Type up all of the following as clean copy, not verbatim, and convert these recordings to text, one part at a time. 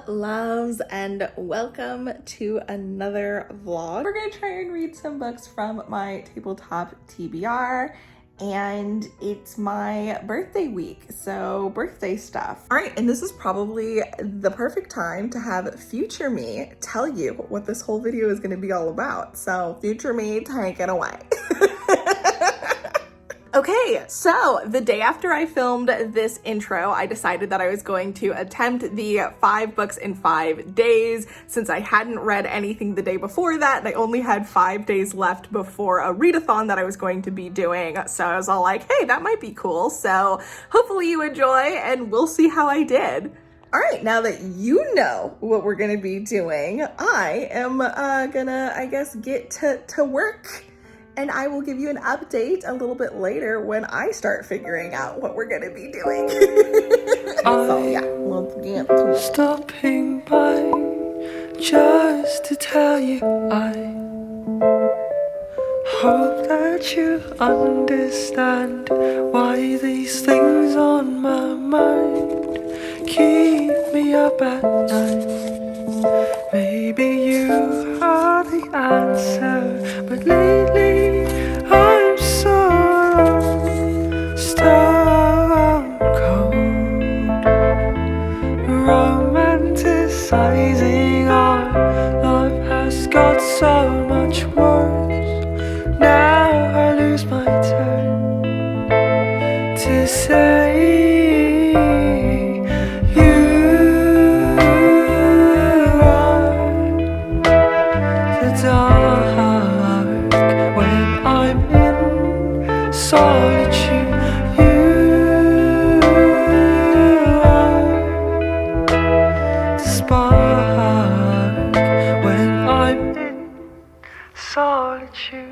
loves, and welcome to another vlog. We're gonna try and read some books from my tabletop TBR, and it's my birthday week, so birthday stuff. All right, and this is probably the perfect time to have future me tell you what this whole video is gonna be all about. So future me, take it away. Okay, so the day after I filmed this intro, I decided that I was going to attempt the 5 books in 5 days. Since I hadn't read anything the day before that, and I only had 5 days left before a readathon that I was going to be doing. So I was all like, hey, that might be cool. So hopefully you enjoy, and we'll see how I did. All right, now that you know what we're gonna be doing, I am gonna, I guess, get to work. And I will give you an update a little bit later when I start figuring out what we're gonna be doing. So yeah, let's get to it. Stopping by just to tell you I hope that you understand why these things on my mind keep me up at night. Maybe you are the answer, but lately I'm so stone cold, romanticizing our love has got so much worse. Now I lose my turn to say solitude. You are the spark when I'm in solitude.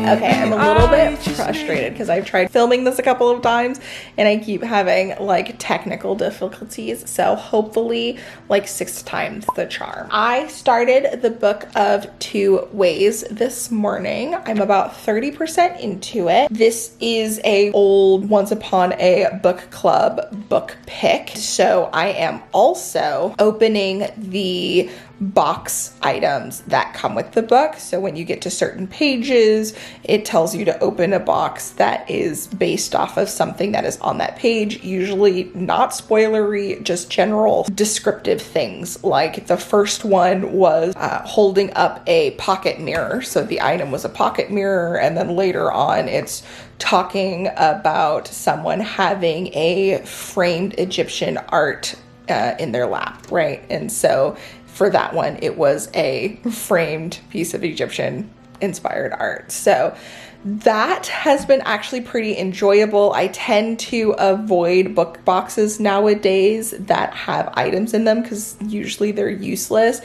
Okay, I'm a little bit frustrated because I've tried filming this a couple of times and I keep having like technical difficulties. So hopefully like 6 times the charm. I started the book of 2 Ways this morning. I'm about 30% into it. This is a old Once Upon a Book Club book pick. So I am also opening the box items that come with the book. So when you get to certain pages, it tells you to open a box that is based off of something that is on that page, usually not spoilery, just general descriptive things. Like the first one was holding up a pocket mirror. So the item was a pocket mirror, and then later on it's talking about someone having a framed Egyptian art in their lap, right? And so for that one, it was a framed piece of Egyptian inspired art. So that has been actually pretty enjoyable. I tend to avoid book boxes nowadays that have items in them because usually they're useless.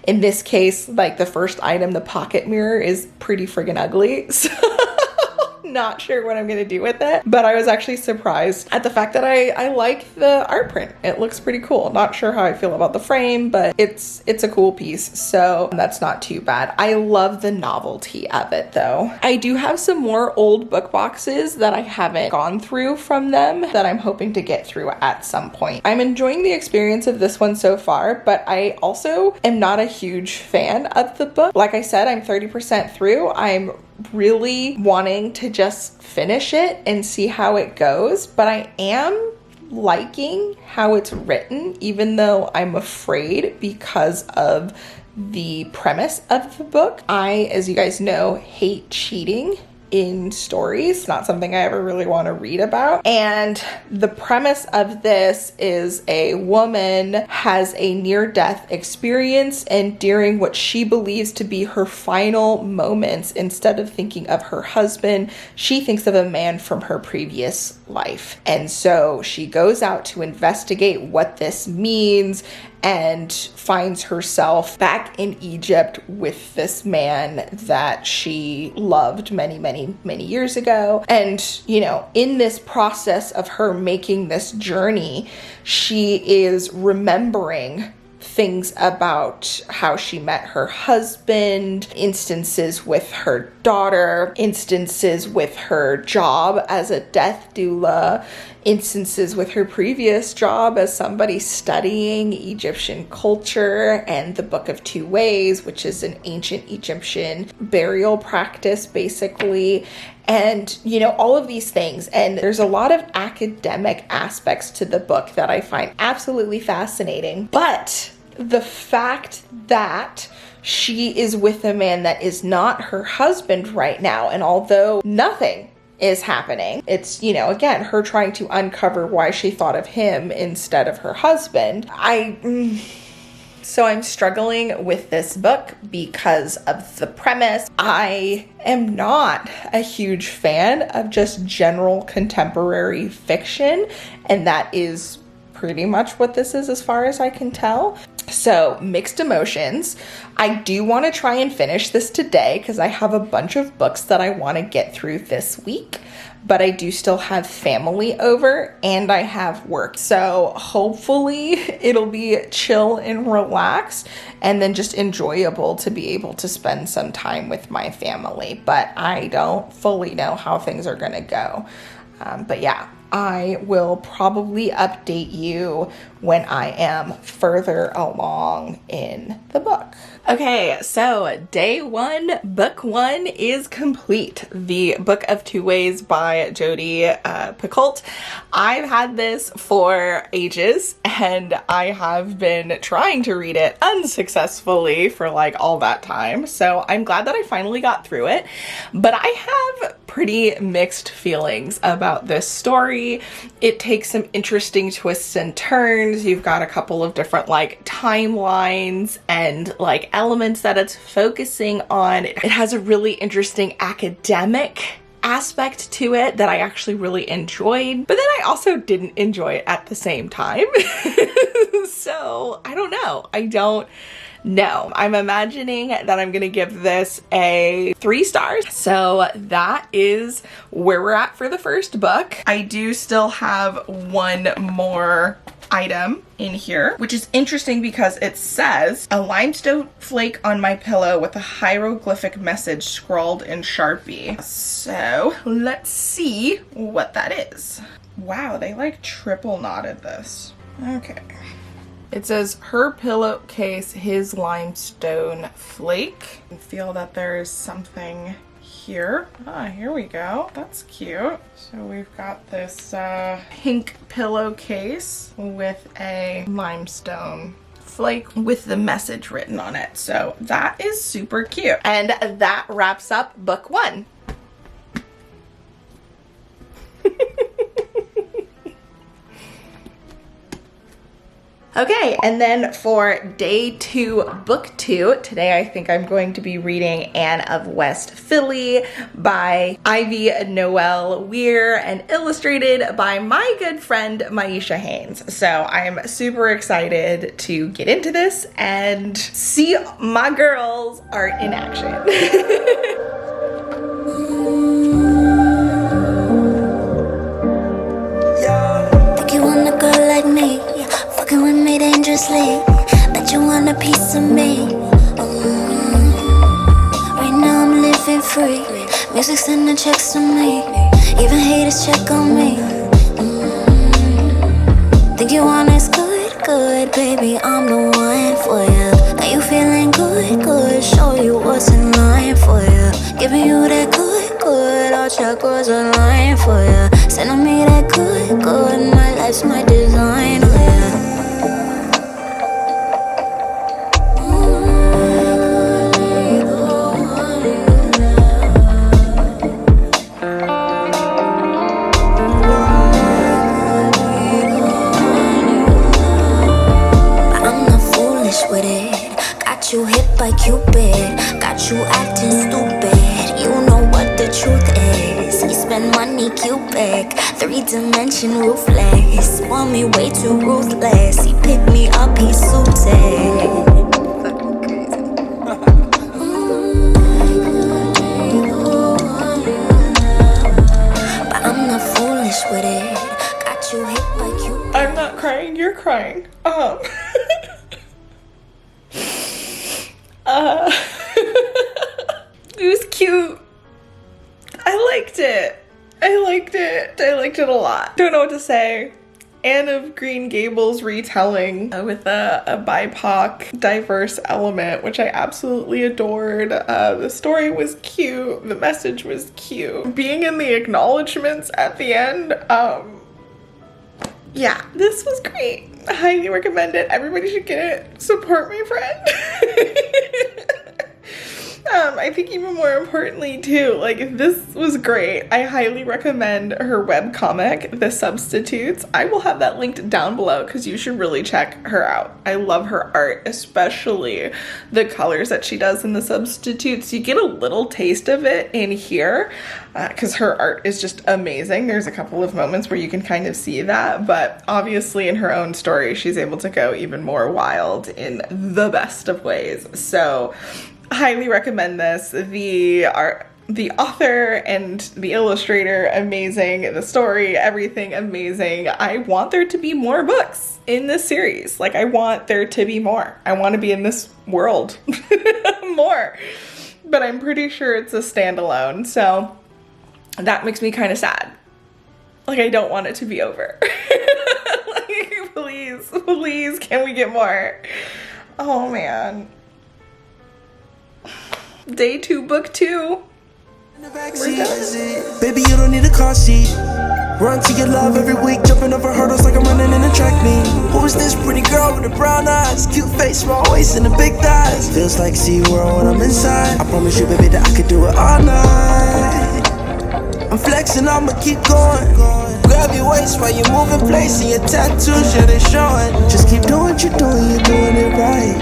In this case, like the first item, the pocket mirror, is pretty friggin' ugly. So not sure what I'm gonna do with it, but I was actually surprised at the fact that I like the art print. It looks pretty cool. Not sure how I feel about the frame, but it's a cool piece, so that's not too bad. I love the novelty of it though. I do have some more old book boxes that I haven't gone through from them that I'm hoping to get through at some point. I'm enjoying the experience of this one so far, but I also am not a huge fan of the book. Like I said, I'm 30% through. I'm really wanting to just finish it and see how it goes, but I am liking how it's written, even though I'm afraid because of the premise of the book. I, as you guys know, hate cheating in stories. It's not something I ever really want to read about. And the premise of this is a woman has a near-death experience, and during what she believes to be her final moments, instead of thinking of her husband, she thinks of a man from her previous life. And so she goes out to investigate what this means and finds herself back in Egypt with this man that she loved many, many, many years ago. And, you know, in this process of her making this journey, she is remembering things about how she met her husband, instances with her daughter, instances with her job as a death doula, instances with her previous job as somebody studying Egyptian culture, and the Book of Two Ways, which is an ancient Egyptian burial practice, basically. And, you know, all of these things. And there's a lot of academic aspects to the book that I find absolutely fascinating. But the fact that she is with a man that is not her husband right now, and although nothing is happening, it's, you know, again, her trying to uncover why she thought of him instead of her husband. So I'm struggling with this book because of the premise. I am not a huge fan of just general contemporary fiction, and that is pretty much what this is as far as I can tell. So mixed emotions. I do want to try and finish this today because I have a bunch of books that I want to get through this week, but I do still have family over and I have work. So hopefully it'll be chill and relaxed and then just enjoyable to be able to spend some time with my family. But I don't fully know how things are going to go. But yeah, I will probably update you when I am further along in the book. Okay, so day one, book one is complete. The Book of Two Ways by Jodi Picoult. I've had this for ages and I have been trying to read it unsuccessfully for like all that time. So I'm glad that I finally got through it, but I have pretty mixed feelings about this story. It takes some interesting twists and turns. You've got a couple of different like timelines and like elements that it's focusing on. It has a really interesting academic aspect to it that I actually really enjoyed, but then I also didn't enjoy it at the same time. So I don't know. No, I'm imagining that I'm gonna give this a 3 stars. So that is where we're at for the first book. I do still have one more item in here, which is interesting because it says a limestone flake on my pillow with a hieroglyphic message scrawled in Sharpie. So let's see what that is. Wow, they like triple knotted this. Okay. It says, her pillowcase, his limestone flake. I feel that there is something here. Ah, here we go. That's cute. So we've got this pink pillowcase with a limestone flake with the message written on it. So that is super cute. And that wraps up book one. Okay, and then for day 2, book 2, today I think I'm going to be reading Anne of West Philly by Ivy Noel Weir and illustrated by my good friend Maisha Haynes. So I'm super excited to get into this and see my girls art in action. Think you want a girl like me? Fucking with me dangerously. Bet you want a piece of me. Right now I'm living free. Music sending checks to me. Even haters check on me. Think you want us good, good, baby, I'm the one for you. Are you feeling good, good? Show you what's in line for you. Giving you that good, good. All chakras align for you. Sending me that good, good. My life's my design, yeah. foolish with it. Got you hit by Cupid, got you acting stupid. You know what the truth is. He spend money Cubic, 3-dimension ruthless. Want me way too ruthless. He picked me up, he's suited. Fucking crazy. But I'm not foolish with it. Got you hit by Cupid. I'm not crying, you're crying. It was cute. I liked it. I liked it a lot. Don't know what to say. Anne of Green Gables retelling with a BIPOC diverse element, which I absolutely adored. The story was cute. The message was cute. Being in the acknowledgements at the end, yeah, this was great. I highly recommend it. Everybody should get it. Support my friend. I think even more importantly too, like, this was great. I highly recommend her webcomic, The Substitutes. I will have that linked down below because you should really check her out. I love her art, especially the colors that she does in The Substitutes. You get a little taste of it in here because her art is just amazing. There's a couple of moments where you can kind of see that, but obviously in her own story, she's able to go even more wild in the best of ways. So highly recommend this. The author and the illustrator, amazing. The story, everything amazing. I want there to be more books in this series. Like, I want there to be more. I want to be in this world more. But I'm pretty sure it's a standalone, so that makes me kind of sad. Like, I don't want it to be over. Like, please, can we get more? Oh, man. Day 2, book 2. We're done. Baby, you don't need a car seat. Run to your love every week, jumping over hurdles like I'm running in a track meet. Who is this pretty girl with the brown eyes? Cute face, small waist, and the big thighs. Feels like SeaWorld when I'm inside. I promise you, baby, that I could do it all night. I'm flexing, I'ma keep going. Grab your waist while you're moving place, and your tattoos, yeah, they showing. Just keep doing what you're doing it right.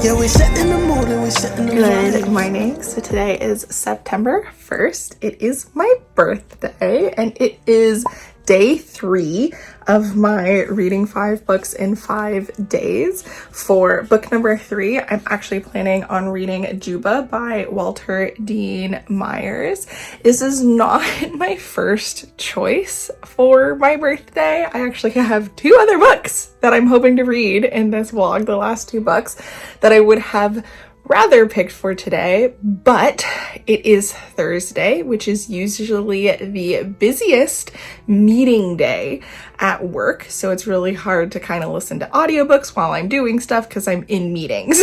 Yeah, we set in the mood and we set in the mood. Good morning. So today is September 1st. It is my birthday and it is day 3 of my reading 5 books in 5 days. For book number 3, I'm actually planning on reading Juba by Walter Dean Myers. This is not my first choice for my birthday. I actually have 2 other books that I'm hoping to read in this vlog, the last 2 books that I would have rather picked for today, but it is Thursday, which is usually the busiest meeting day at work. So it's really hard to kind of listen to audiobooks while I'm doing stuff because I'm in meetings.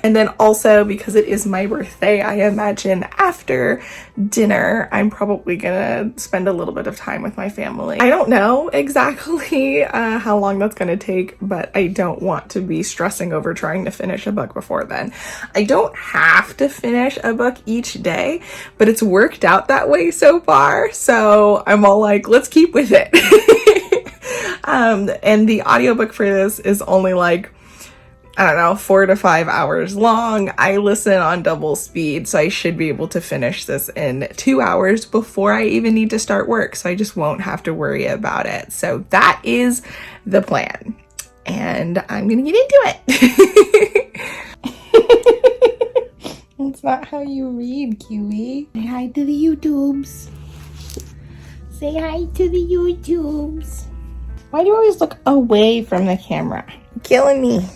And then also because it is my birthday, I imagine after dinner, I'm probably gonna spend a little bit of time with my family. I don't know exactly how long that's gonna take, but I don't want to be stressing over trying to finish a book before then. I don't have to finish a book each day, but it's worked out that way so far. So I'm all like, let's keep with it. And the audiobook for this is only like, I don't know, 4 to 5 hours long. I listen on double speed, so I should be able to finish this in 2 hours before I even need to start work. So I just won't have to worry about it. So that is the plan. And I'm gonna get into it. That's not how you read, Kiwi. Say hi to the YouTubes. Say hi to the YouTubes. Why do you always look away from the camera? You're killing me.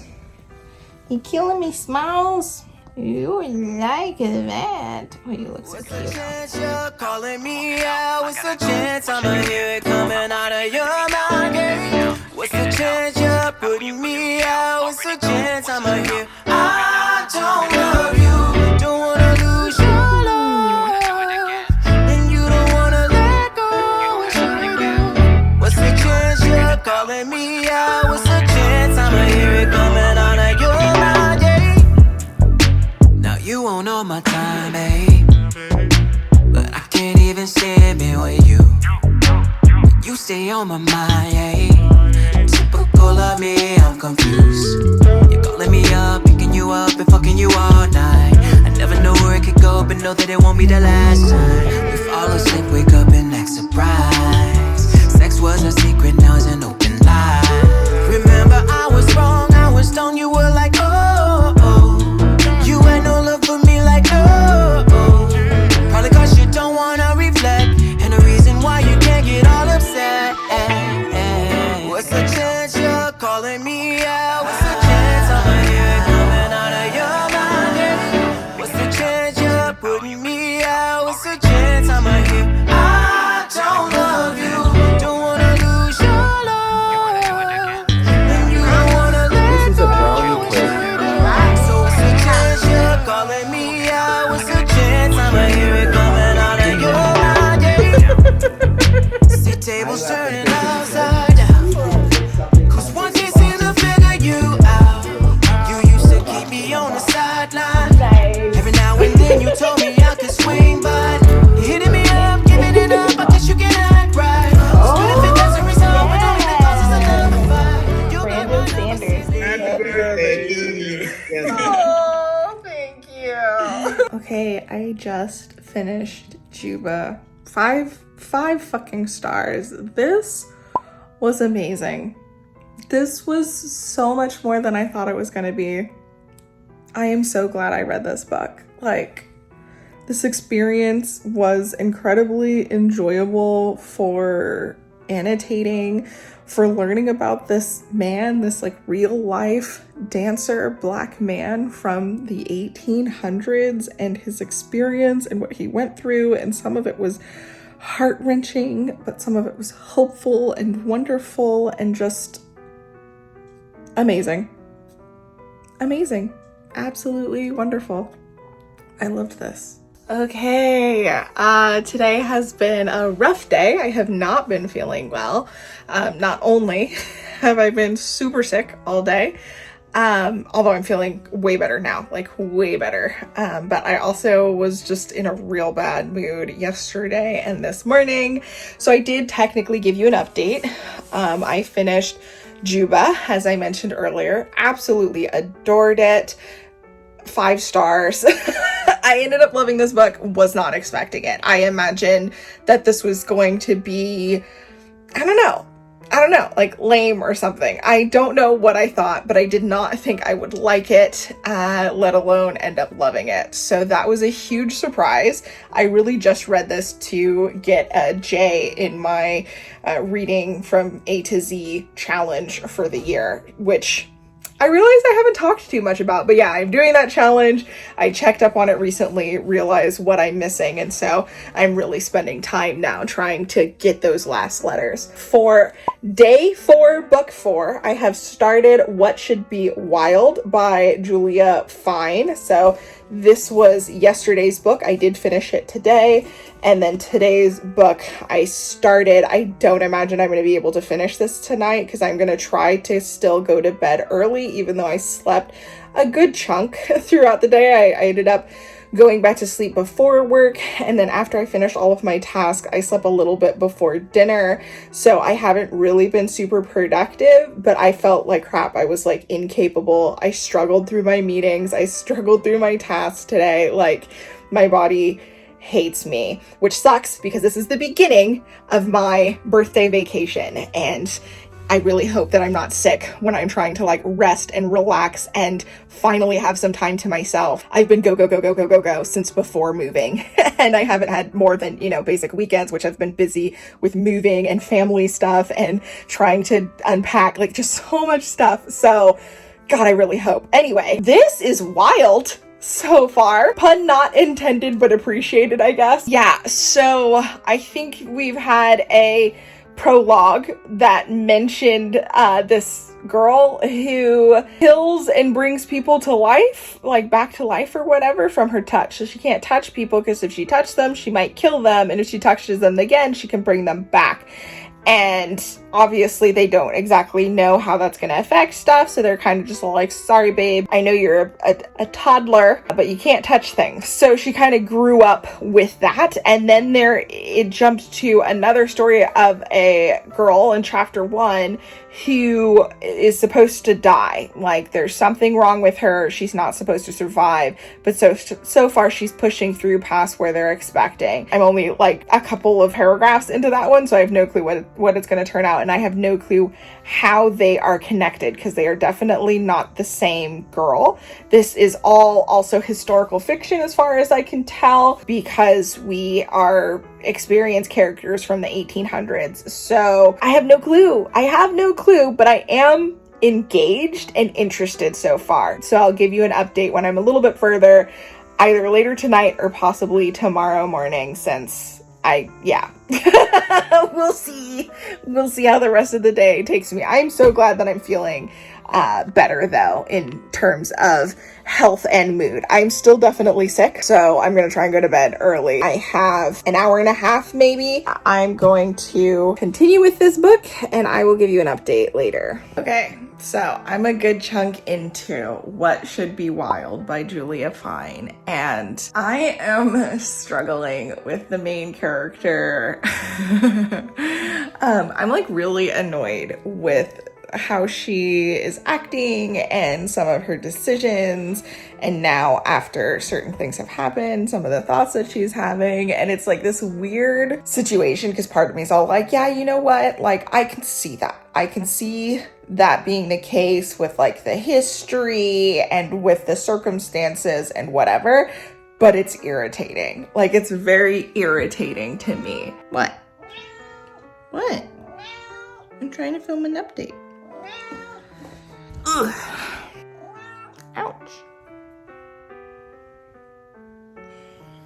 You killing me, Smiles? You like that. Oh, you look so cute. What's the chance you're calling me out? What's the chance I'ma hear it coming out of your mouth? Yeah. What's the chance you're putting me out? What's the chance I'ma hear? I don't love you. Don't wanna lose your love. And you don't wanna let go. What's the chance you're calling me out? What's the chance I'ma hear it coming out of your mouth? You won't know my time, babe, but I can't even stand being with you. You stay on my mind, yeah. Typical of me, I'm confused. know that it won't be the last time. We fall asleep, wake up and act surprised. Sex was a secret, now it's an open lie. Remember I was wrong, I was stoned, you were like, oh, oh. You had no love for me like, oh, oh. Probably cause you don't wanna reflect, and the reason why you can't get all upset. What's the chance you're calling me out? What's the chance I'm here coming out of your mind? Yeah. What's the chance you're putting me out? What's the chance I'm here? I don't love you, don't wanna lose your love, and you don't wanna let go. So what's the chance you're calling me out? What's the chance I'm here coming out of your mind? Yeah. See tables turning upside down. You told me I could swing, but you're hitting me up, giving it up. I guess you can act right. But if it doesn't resolve, it only causes another fight. Brandon Sanders. Happy birthday. Oh, thank you. Okay, I just finished Juba. Five fucking stars. This was amazing. This was so much more than I thought it was gonna be. I am so glad I read this book. Like, this experience was incredibly enjoyable for annotating, for learning about this man, this like real life dancer, black man from the 1800s and his experience and what he went through. And some of it was heart-wrenching, but some of it was hopeful and wonderful and just amazing. Amazing. Absolutely wonderful. I loved this. Okay, today has been a rough day. I have not been feeling well. Not only have I been super sick all day, although I'm feeling way better now, like way better. But I also was just in a real bad mood yesterday and this morning. So I did technically give you an update. I finished Juba, as I mentioned earlier. Absolutely adored it. 5 stars. I ended up loving this book, was not expecting it. I imagined that this was going to be, I don't know, like lame or something. I don't know what I thought, but I did not think I would like it, let alone end up loving it. So that was a huge surprise. I really just read this to get a J in my reading from A to Z challenge for the year, which I realized I haven't talked too much about, but yeah, I'm doing that challenge. I checked up on it recently, realized what I'm missing, and so I'm really spending time now trying to get those last letters. For day 4, book 4, I have started What Should Be Wild by Julia Fine. So this was yesterday's book. I did finish it today. And then today's book I started. I don't imagine I'm going to be able to finish this tonight because I'm going to try to still go to bed early, even though I slept a good chunk throughout the day. I ended up going back to sleep before work, and then after I finished all of my tasks, I slept a little bit before dinner. So I haven't really been super productive, but I felt like crap. I was like incapable. I struggled through my meetings. I struggled through my tasks today. Like, my body hates me, which sucks because this is the beginning of my birthday vacation, and I really hope that I'm not sick when I'm trying to like rest and relax and finally have some time to myself. I've been go since before moving and I haven't had more than, basic weekends, which have been busy with moving and family stuff and trying to unpack, like just so much stuff. So God, I really hope. Anyway, this is wild so far. Pun not intended, but appreciated, I guess. Yeah, so I think we've had a prologue that mentioned this girl who kills and brings people to life, like back to life or whatever, from her touch. So she can't touch people because if she touches them, she might kill them. And if she touches them again, she can bring them back. And obviously they don't exactly know how that's going to affect stuff. So they're kind of just like, sorry, babe, I know you're a toddler, but you can't touch things. So she kind of grew up with that. And then it jumped to another story of a girl in chapter 1 who is supposed to die. Like, there's something wrong with her. She's not supposed to survive. But so far, she's pushing through past where they're expecting. I'm only like a couple of paragraphs into that one, so I have no clue what it's going to turn out. And I have no clue how they are connected, because they are definitely not the same girl. This is all also historical fiction as far as I can tell, because we are experienced characters from the 1800s. So I have no clue. But I am engaged and interested so far. So I'll give you an update when I'm a little bit further, either later tonight or possibly tomorrow morning, since we'll see how the rest of the day takes me. I'm so glad that I'm feeling better, though, in terms of health and mood. I'm still definitely sick, so I'm gonna try and go to bed early. I have an hour and a half, maybe. I'm going to continue with this book, and I will give you an update later. Okay, so I'm a good chunk into What Should Be Wild by Julia Fine, and I am struggling with the main character. I'm like really annoyed with how she is acting and some of her decisions, and now after certain things have happened, some of the thoughts that she's having, and it's like this weird situation, because part of me is all like, yeah, you know what, like I can see that being the case with like the history and with the circumstances and whatever, but it's irritating. Like, it's very irritating to me. What? I'm trying to film an update. Ugh. Ouch.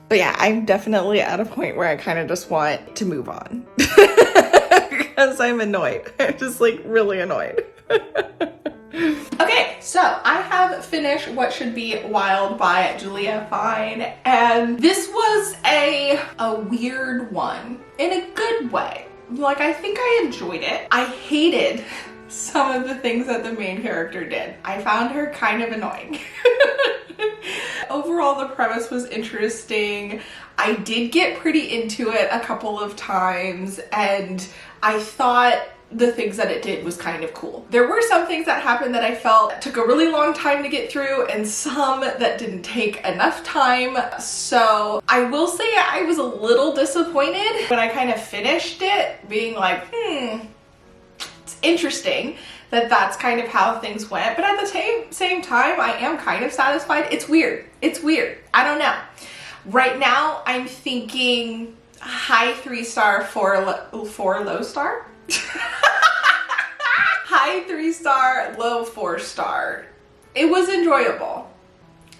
But yeah, I'm definitely at a point where I kind of just want to move on. Because I'm annoyed. I'm just like really annoyed. Okay, so I have finished What Should Be Wild by Julia Fine, and this was a weird one in a good way. Like, I think I enjoyed it. I hated some of the things that the main character did. I found her kind of annoying. Overall, the premise was interesting. I did get pretty into it a couple of times, and I thought the things that it did was kind of cool. There were some things that happened that I felt took a really long time to get through, and some that didn't take enough time. So I will say I was a little disappointed when I kind of finished it, being like, it's interesting that that's kind of how things went. But at the same time, I am kind of satisfied. It's weird. I don't know. Right now, I'm thinking high 3-star, 4 low star. High 3-star, low 4-star. It was enjoyable.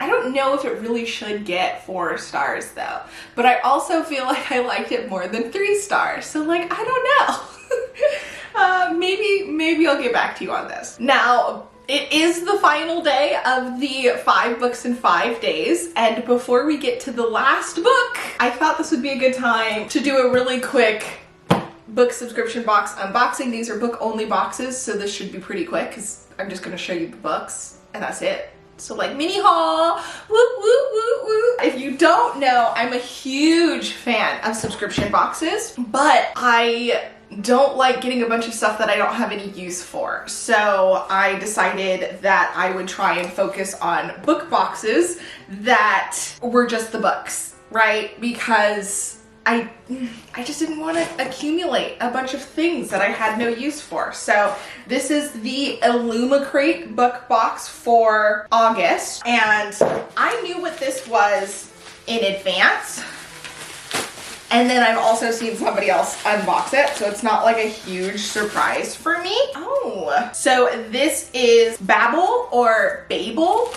I don't know if it really should get 4 stars though, but I also feel like I liked it more than 3 stars. So like, I don't know. Maybe I'll get back to you on this. Now, it is the final day of the 5 books in 5 days, and before we get to the last book, I thought this would be a good time to do a really quick book subscription box unboxing. These are book only boxes, so this should be pretty quick because I'm just going to show you the books and that's it. So like mini haul, woo woo woo woo. If you don't know, I'm a huge fan of subscription boxes, but I don't like getting a bunch of stuff that I don't have any use for. So I decided that I would try and focus on book boxes that were just the books, right? Because I just didn't want to accumulate a bunch of things that I had no use for. So this is the Illumicrate book box for August, and I knew what this was in advance. And then I've also seen somebody else unbox it, so it's not like a huge surprise for me. Oh, so this is Babel or Babel,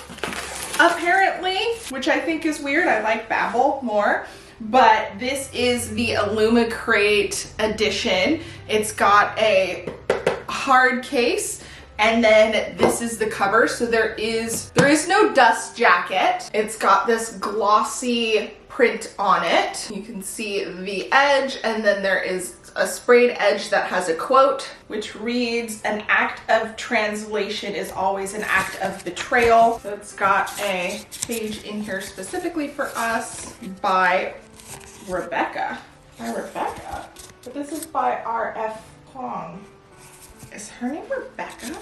apparently, which I think is weird. I like Babel more. But this is the Illumicrate edition. It's got a hard case, and then this is the cover. So there is no dust jacket. It's got this glossy print on it. You can see the edge, and then there is a sprayed edge that has a quote which reads, "An act of translation is always an act of betrayal." So it's got a page in here specifically for us by Rebecca. But this is by R.F. Hong. Is her name Rebecca?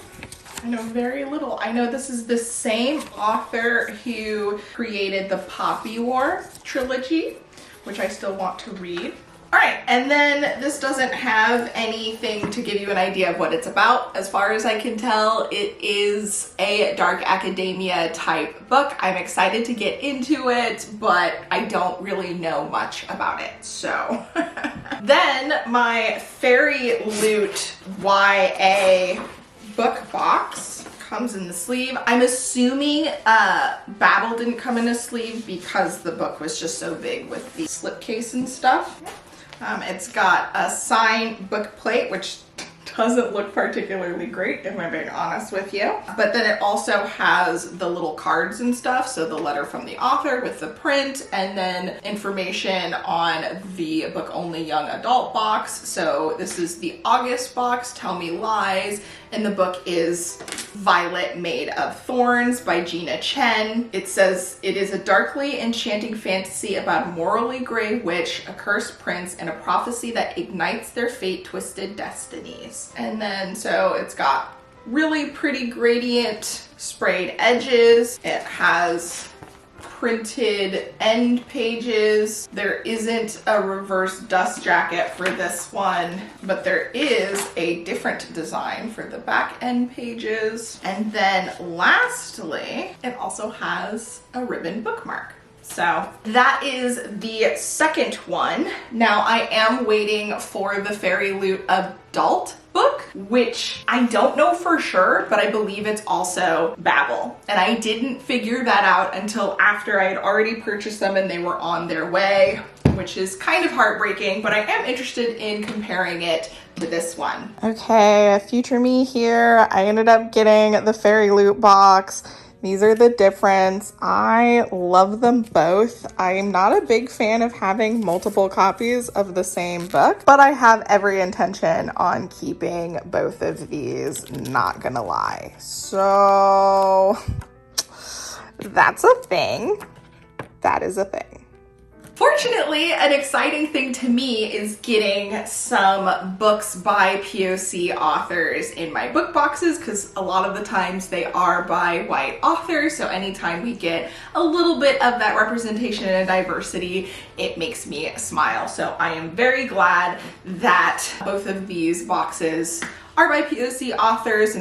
I know very little. I know this is the same author who created the Poppy War trilogy, which I still want to read. All right, and then this doesn't have anything to give you an idea of what it's about. As far as I can tell, it is a dark academia type book. I'm excited to get into it, but I don't really know much about it, so. Then my Fairy Loot YA book box comes in the sleeve. I'm assuming Babel didn't come in a sleeve because the book was just so big with the slipcase and stuff. It's got a signed book plate, which doesn't look particularly great, if I'm being honest with you. But then it also has the little cards and stuff. So the letter from the author with the print, and then information on the book only young adult box. So this is the August box, Tell Me Lies. And the book is Violet Made of Thorns by Gina Chen. It says it is a darkly enchanting fantasy about a morally gray witch, a cursed prince, and a prophecy that ignites their fate-twisted destinies. And then so it's got really pretty gradient sprayed edges. It has printed end pages. There isn't a reverse dust jacket for this one, but there is a different design for the back end pages. And then lastly, it also has a ribbon bookmark. So that is the second one. Now I am waiting for the Fairy Loot adult book, which I don't know for sure, but I believe it's also Babel. And I didn't figure that out until after I had already purchased them and they were on their way, which is kind of heartbreaking, but I am interested in comparing it to this one. Okay, future me here. I ended up getting the Fairy Loot box. These are the difference. I love them both. I am not a big fan of having multiple copies of the same book, but I have every intention on keeping both of these, not gonna lie. So that's a thing. That is a thing. Fortunately, an exciting thing to me is getting some books by POC authors in my book boxes, because a lot of the times they are by white authors. So anytime we get a little bit of that representation and diversity, it makes me smile. So I am very glad that both of these boxes are by POC authors.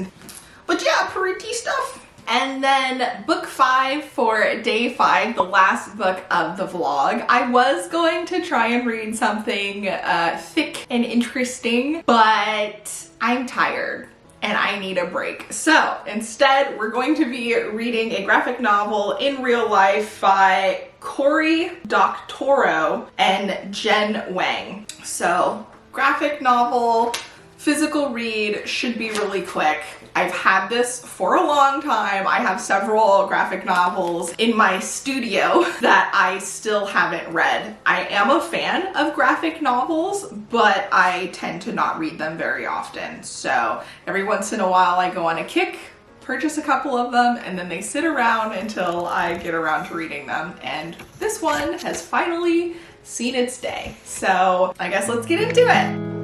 But yeah, pretty stuff. And then book 5 for day 5, the last book of the vlog. I was going to try and read something thick and interesting, but I'm tired and I need a break. So instead, we're going to be reading a graphic novel in real life by Cory Doctorow and Jen Wang. So graphic novel, physical read, should be really quick. I've had this for a long time. I have several graphic novels in my studio that I still haven't read. I am a fan of graphic novels, but I tend to not read them very often. So every once in a while I go on a kick, purchase a couple of them, and then they sit around until I get around to reading them. And this one has finally seen its day. So I guess let's get into it.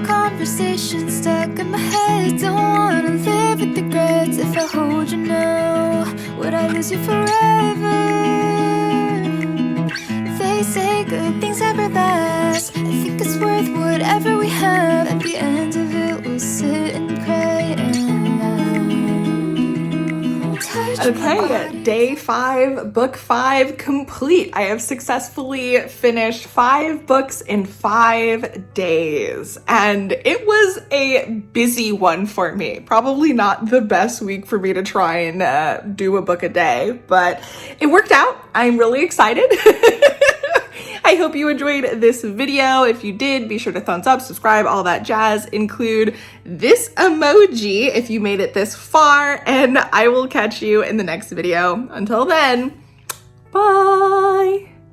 Conversation stuck in my head. Don't wanna live with regrets. If I hold you now, would I lose you forever? They say good things never last. I think it's worth whatever we have. At the end of it, we'll sit and cry and touch. Okay, day 5, book 5 complete. I have successfully finished 5 books in 5 days, and it was a busy one for me. Probably not the best week for me to try and do a book a day, but it worked out. I'm really excited. I hope you enjoyed this video. If you did, be sure to thumbs up, subscribe, all that jazz. Include this emoji if you made it this far, and I will catch you in the next video. Until then, bye.